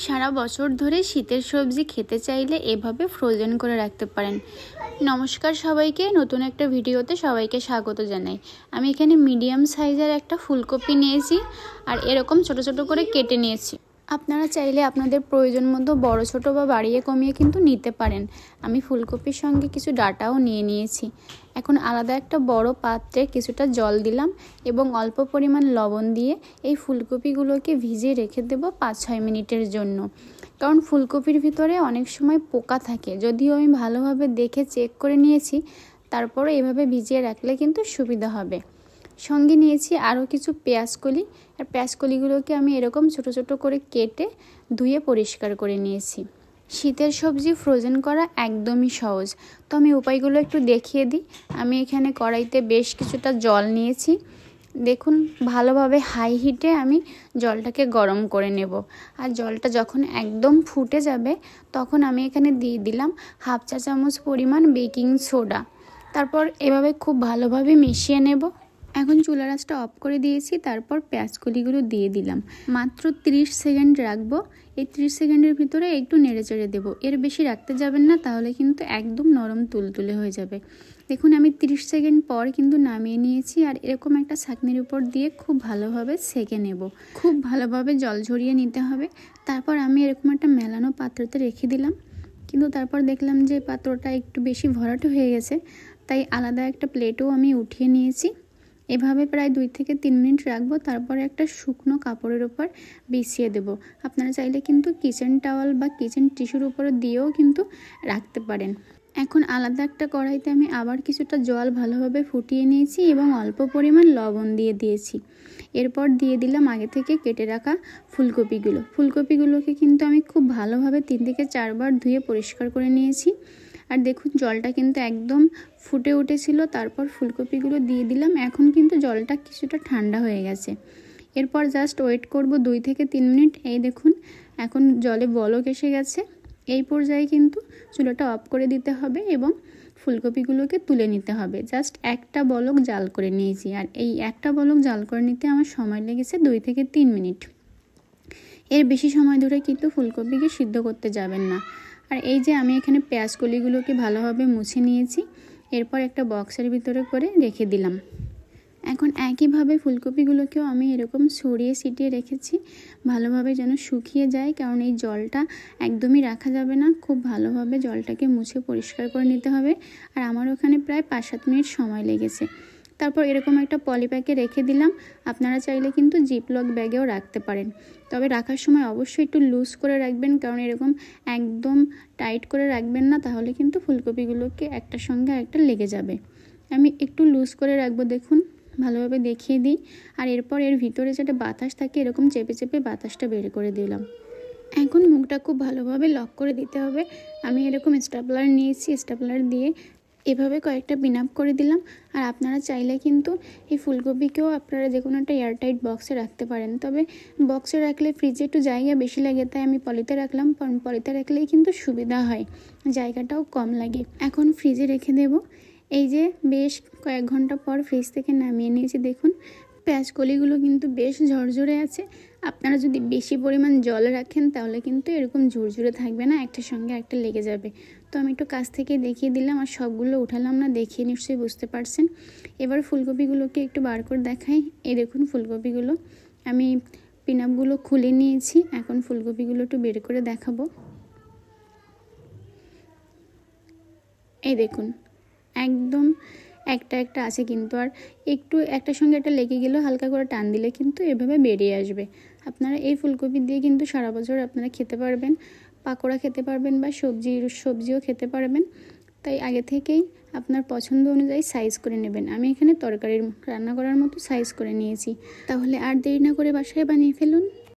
সারা বছর ধরে শীতের সবজি খেতে চাইলে এভাবে ফ্রোজেন করে রাখতে পারেন। নমস্কার সবাইকে, নতুন একটা ভিডিওতে সবাইকে স্বাগত জানাই। আমি এখানে মিডিয়াম সাইজের একটা ফুলকপি নিয়েছি আর এরকম ছোট ছোট করে কেটে নিয়েছি। আপনারা চাইলে আপনাদের প্রয়োজন মতো বড় ছোট বা বাড়িয়ে কমিয়ে কিন্তু নিতে পারেন। আমি ফুলকপির সঙ্গে কিছু ডাঁটাও নিয়ে নিয়েছি। এখন আলাদা একটা বড় পাত্রে কিছুটা জল দিলাম এবং অল্প পরিমাণ লবণ দিয়ে এই ফুলকপিগুলোকে ভিজিয়ে রেখে দেব 5-6 মিনিটের জন্য। কারণ ফুলকপির ভিতরে অনেক সময় পোকা থাকে, যদিও আমি ভালোভাবে দেখে চেক করে নিয়েছি। তারপরে এভাবে ভিজিয়ে রাখলে কিন্তু সুবিধা হবে। সঙ্গে নিয়েছি আরও কিছু পেঁয়াজকলি, আর পেঁয়াজকলিগুলোকে আমি এরকম ছোট ছোট করে কেটে ধুয়ে পরিষ্কার করে নিয়েছি। শীতের সবজি ফ্রোজেন করা একদমই সহজ, তো আমি উপায়গুলো একটু দেখিয়ে দিই। আমি এখানে কড়াইতে বেশ কিছুটা জল নিয়েছি। দেখুন, ভালোভাবে হাই হিটে আমি জলটাকে গরম করে নেব। আর জলটা যখন একদম ফুটে যাবে তখন আমি এখানে দিয়ে দিলাম 1/2 চা চামচ পরিমাণ বেকিং সোডা। তারপর এভাবে খুব ভালোভাবে মিশিয়ে নেব। এখন চুলার আঁচটা অফ করে দিয়েছি। তারপর পেঁয়াজকলিগুলো দিয়ে দিলাম। মাত্র 30 সেকেন্ড রাখবো। এই 30 সেকেন্ডের ভিতরে একটু নেড়েচেড়ে দেবো, এর বেশি রাখতে যাবেন না, তাহলে কিন্তু একদম নরম তুলতুলে হয়ে যাবে। দেখুন, আমি 30 সেকেন্ড পর কিন্তু নামিয়ে নিয়েছি। আর এরকম একটা ছাঁকনির উপর দিয়ে খুব ভালোভাবে সেঁকে নেব। খুব ভালোভাবে জল ঝরিয়ে নিতে হবে। তারপর আমি এরকম একটা মেলানো পাত্রতে রেখে দিলাম। কিন্তু তারপর দেখলাম যে পাত্রটা একটু বেশি ভরাট হয়ে গেছে, তাই আলাদা একটা প্লেটও আমি উঠিয়ে নিয়েছি। এভাবে প্রায় 2 থেকে 3 মিনিট রাখবো। তারপরে একটা শুকনো কাপড়ের উপর বিছিয়ে দেব। আপনারা চাইলে কিন্তু কিচেন টাওয়াল বা কিচেন টিস্যুর উপরে দিয়েও কিন্তু রাখতে পারেন। এখন আলাদা একটা কড়াইতে আমি আবার কিছুটা জল ভালোভাবে ফুটিয়ে নিয়েছি এবং অল্প পরিমাণ লবণ দিয়ে দিয়েছি। এরপর দিয়ে দিলাম আগে থেকে কেটে রাখা ফুলকপিগুলোকে কিন্তু আমি খুব ভালোভাবে 3 থেকে 4 বার ধুয়ে পরিষ্কার করে নিয়েছি। আর দেখুন, জলটা কিন্তু একদম ফুটে উঠেছিল। তারপর ফুলকপিগুলো দিয়ে দিলাম। এখন কিন্তু জলটা কিছুটা ঠান্ডা হয়ে গেছে। এরপর জাস্ট ওয়েট করব 2 থেকে 3 মিনিট। এই দেখুন, এখন জলে বলক এসে গেছে। এই পর্যায়ে কিন্তু চুলাটা অফ করে দিতে হবে এবং ফুলকপিগুলোকে তুলে নিতে হবে। জাস্ট একটা বলক জাল করে নিয়েছি। আর এই একটা বলক জাল করে নিতে আমার সময় লেগেছে 2 থেকে 3 মিনিট। এর বেশি সময় ধরে কিন্তু ফুলকপিকে সিদ্ধ করতে যাবেন না। আর এই যে আমি এখানে পেঁয়াজকলিগুলোকে ভালোভাবে মুছে নিয়েছি। এরপর একটা বক্সের ভিতরে করে রেখে দিলাম। এখন একইভাবে ফুলকপিগুলোকেও আমি এরকম ছড়িয়ে ছিটিয়ে রেখেছি, ভালোভাবে যেন শুকিয়ে যায়। কারণ এই জলটা একদমই রাখা যাবে না, খুব ভালোভাবে জলটাকে মুছে পরিষ্কার করে নিতে হবে। আর আমার ওখানে প্রায় 5-7 মিনিট সময় লেগেছে। তারপর এরকম একটা পলিপ্যাকে রেখে দিলাম। আপনারা চাইলে কিন্তু জিপলক ব্যাগেও রাখতে পারেন, তবে রাখার সময় অবশ্যই একটু লুজ করে রাখবেন। কারণ এরকম একদম টাইট করে রাখবেন না, তাহলে কিন্তু ফুলকপিগুলোকে একটার সঙ্গে একটা লেগে যাবে। আমি একটু লুজ করে রাখবো। দেখুন, ভালোভাবে দেখিয়ে দিই। আর এরপর এর ভিতরে যেটা বাতাস থাকে এরকম চেপে চেপে বাতাসটা বের করে দিলাম। এখন মুখটা খুব ভালোভাবে লক করে দিতে হবে। আমি এরকম স্টেপলার নিয়েছি, স্টেপলার দিয়ে এভাবে কয়েকটা পিন আপ করে দিলাম। আর আপনারা চাইলে কিন্তু এই ফুলকপিকেও আপনারা যে কোনো একটা এয়ারটাইট বক্সে রাখতে পারেন, তবে বক্সে রাখলে ফ্রিজে একটু জায়গা বেশি লাগে, তাই আমি পলিতে রাখলাম। কারণ পলিতে রাখলেই কিন্তু সুবিধা হয়, জায়গাটাও কম লাগে। এখন ফ্রিজে রেখে দেব। এই যে বেশ কয়েক ঘন্টা পর ফ্রিজ থেকে নামিয়ে নিয়েছি। দেখুন, পেঁয়াজকলিগুলো কিন্তু বেশ ঝরঝরে আছে। আপনারা যদি বেশি পরিমাণ জল রাখেন তাহলে কিন্তু এরকম ঝুরঝুরে থাকবে না, একটার সঙ্গে একটা লেগে যাবে। তো আমি একটু কাছ থেকে দেখিয়ে দিলাম আর সবগুলো উঠালাম না, দেখিয়ে নিশ্চয়ই বুঝতে পারছেন। এবার ফুলকপিগুলোকে একটু বার করে দেখাই। এই দেখুন, ফুলকপিগুলো আমি পিনাপগুলো খুলে নিয়েছি। এখন ফুলকপিগুলো একটু বের করে দেখাবো। এই দেখুন, একদম একটা একটা আছে কিন্তু, আর একটু একটার সঙ্গে একটা লেগে গেলেও হালকা করে টান দিলে কিন্তু এভাবে বেরিয়ে আসবে। আপনারা এই ফুলকপি দিয়ে কিন্তু সারা বছর আপনারা খেতে পারবেন, পাকোড়া খেতে পারবেন বা সবজিও খেতে পারবেন। তাই আগে থেকেই আপনার পছন্দ অনুযায়ী সাইজ করে নেবেন। আমি এখানে তরকারির রান্না করার মতো সাইজ করে নিয়েছি। তাহলে আর দেরি না করে বাসায় বানিয়ে ফেলুন।